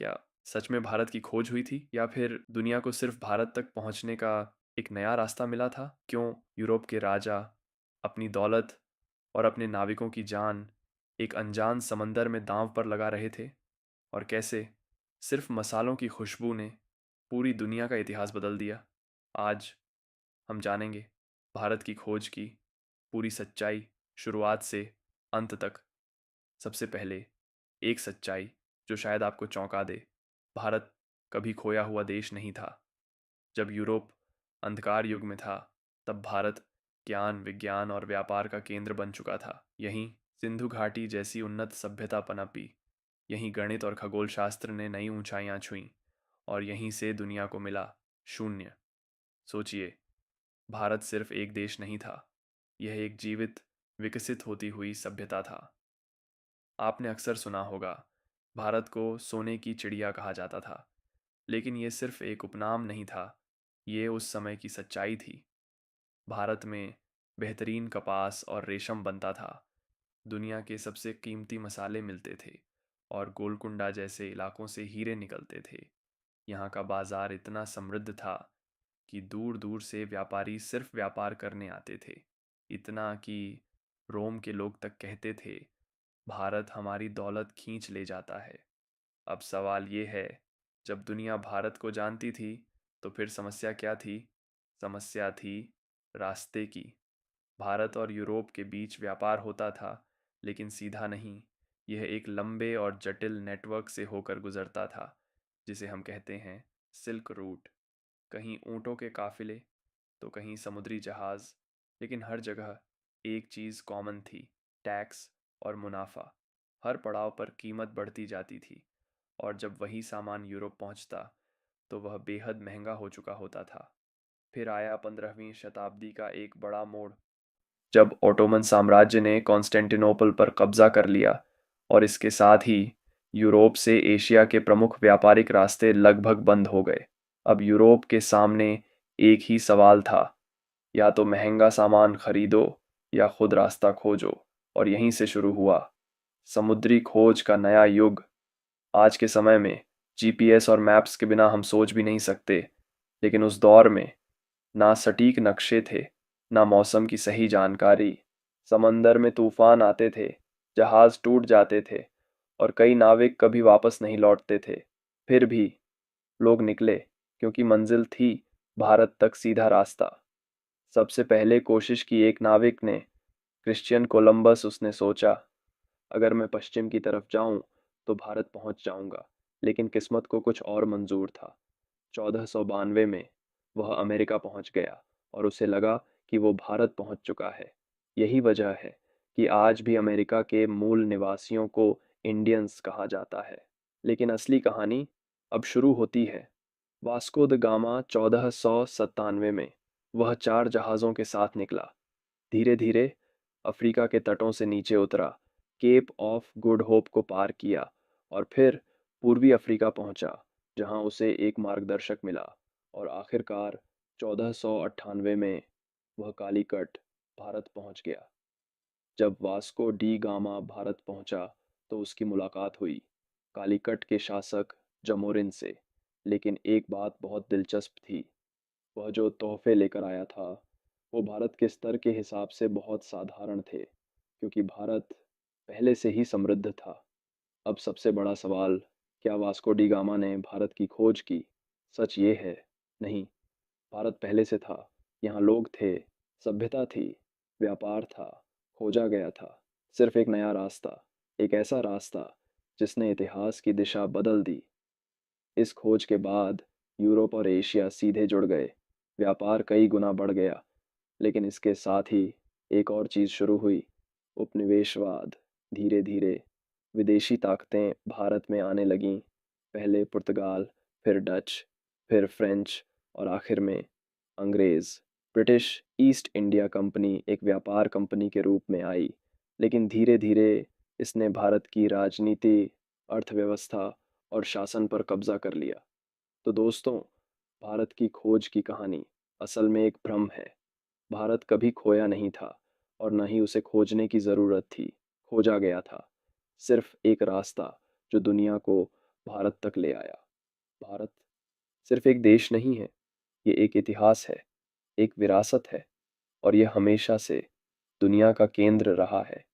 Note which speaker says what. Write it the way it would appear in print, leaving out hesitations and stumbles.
Speaker 1: क्या सच में भारत की खोज हुई थी या फिर दुनिया को सिर्फ भारत तक पहुंचने का एक नया रास्ता मिला था? क्यों यूरोप के राजा अपनी दौलत और अपने नाविकों की जान एक अनजान समंदर में दांव पर लगा रहे थे? और कैसे सिर्फ मसालों की खुशबू ने पूरी दुनिया का इतिहास बदल दिया? आज हम जानेंगे भारत की खोज की पूरी सच्चाई, शुरुआत से अंत तक। सबसे पहले एक सच्चाई जो शायद आपको चौंका दे। भारत कभी खोया हुआ देश नहीं था। जब यूरोप अंधकार युग में था, तब भारत ज्ञान, विज्ञान और व्यापार का केंद्र बन चुका था। यहीं सिंधु घाटी जैसी उन्नत सभ्यता पनपी, यहीं गणित और खगोल शास्त्र ने नई ऊंचाइयां छुईं, और यहीं से दुनिया को मिला शून्य। सोचिए, भारत सिर्फ एक देश नहीं था, यह एक जीवित, विकसित होती हुई सभ्यता था। आपने अक्सर सुना होगा, भारत को सोने की चिड़िया कहा जाता था, लेकिन ये सिर्फ एक उपनाम नहीं था, ये उस समय की सच्चाई थी। भारत में बेहतरीन कपास और रेशम बनता था, दुनिया के सबसे कीमती मसाले मिलते थे, और गोलकुंडा जैसे इलाकों से हीरे निकलते थे। यहाँ का बाजार इतना समृद्ध था कि दूर दूर से व्यापारी सिर्फ व्यापार करने आते थे। इतना कि रोम के लोग तक कहते थे, भारत हमारी दौलत खींच ले जाता है। अब सवाल ये है, जब दुनिया भारत को जानती थी, तो फिर समस्या क्या थी? समस्या थी रास्ते की। भारत और यूरोप के बीच व्यापार होता था, लेकिन सीधा नहीं। यह एक लंबे और जटिल नेटवर्क से होकर गुजरता था, जिसे हम कहते हैं सिल्क रूट। कहीं ऊंटों के काफिले, तो कहीं समुद्री जहाज, लेकिन हर जगह एक चीज़ कॉमन थी: टैक्स और मुनाफा। हर पड़ाव पर कीमत बढ़ती जाती थी, और जब वही सामान यूरोप पहुंचता, तो वह बेहद महंगा हो चुका होता था। फिर आया 15वीं शताब्दी का एक बड़ा मोड़, जब ओटोमन साम्राज्य ने कॉन्स्टेंटिनोपल पर कब्जा कर लिया, और इसके साथ ही यूरोप से एशिया के प्रमुख व्यापारिक रास्ते लगभग बंद हो गए। अब यूरोप के सामने एक ही सवाल था: या तो महंगा सामान खरीदो या खुद रास्ता खोजो। और यहीं से शुरू हुआ समुद्री खोज का नया युग। आज के समय में जीपीएस और मैप्स के बिना हम सोच भी नहीं सकते, लेकिन उस दौर में ना सटीक नक्शे थे, ना मौसम की सही जानकारी। समंदर में तूफान आते थे, जहाज टूट जाते थे, और कई नाविक कभी वापस नहीं लौटते थे। फिर भी लोग निकले, क्योंकि मंजिल थी भारत तक सीधा रास्ता। सबसे पहले कोशिश की एक नाविक ने, क्रिश्चियन कोलंबस। उसने सोचा, अगर मैं पश्चिम की तरफ जाऊं तो भारत पहुंच जाऊंगा। लेकिन किस्मत को कुछ और मंजूर था। 1492 में वह अमेरिका पहुंच गया, और उसे लगा कि वो भारत पहुंच चुका है। यही वजह है कि आज भी अमेरिका के मूल निवासियों को इंडियंस कहा जाता है। लेकिन असली कहानी अब शुरू होती है। वास्को द गामा 1497 में वह 4 जहाज़ों के साथ निकला। धीरे धीरे अफ्रीका के तटों से नीचे उतरा, केप ऑफ गुड होप को पार किया, और फिर पूर्वी अफ्रीका पहुंचा, जहां उसे एक मार्गदर्शक मिला। और आखिरकार 1498 में वह कालीकट भारत पहुंच गया। जब वास्को डी गामा भारत पहुंचा, तो उसकी मुलाकात हुई कालीकट के शासक जमोरिन से। लेकिन एक बात बहुत दिलचस्प थी, वह जो तोहफे लेकर आया था, वो भारत के स्तर के हिसाब से बहुत साधारण थे, क्योंकि भारत पहले से ही समृद्ध था। अब सबसे बड़ा सवाल, क्या वास्को डी गामा ने भारत की खोज की? सच ये है, नहीं। भारत पहले से था। यहाँ लोग थे, सभ्यता थी, व्यापार था, खोजा गया था सिर्फ एक नया रास्ता, एक ऐसा रास्ता जिसने इतिहास की दिशा बदल दी। इस खोज के बाद यूरोप और एशिया सीधे जुड़ गए, व्यापार कई गुना बढ़ गया। लेकिन इसके साथ ही एक और चीज़ शुरू हुई, उपनिवेशवाद। धीरे धीरे विदेशी ताकतें भारत में आने लगीं। पहले पुर्तगाल, फिर डच, फिर फ्रेंच, और आखिर में अंग्रेज़। ब्रिटिश ईस्ट इंडिया कंपनी एक व्यापार कंपनी के रूप में आई, लेकिन धीरे धीरे इसने भारत की राजनीति, अर्थव्यवस्था और शासन पर कब्जा कर लिया। तो दोस्तों, भारत की खोज की कहानी असल में एक भ्रम है। भारत कभी खोया नहीं था, और न ही उसे खोजने की ज़रूरत थी। खोजा गया था सिर्फ एक रास्ता जो दुनिया को भारत तक ले आया। भारत सिर्फ एक देश नहीं है, ये एक इतिहास है, एक विरासत है और ये हमेशा से दुनिया का केंद्र रहा है।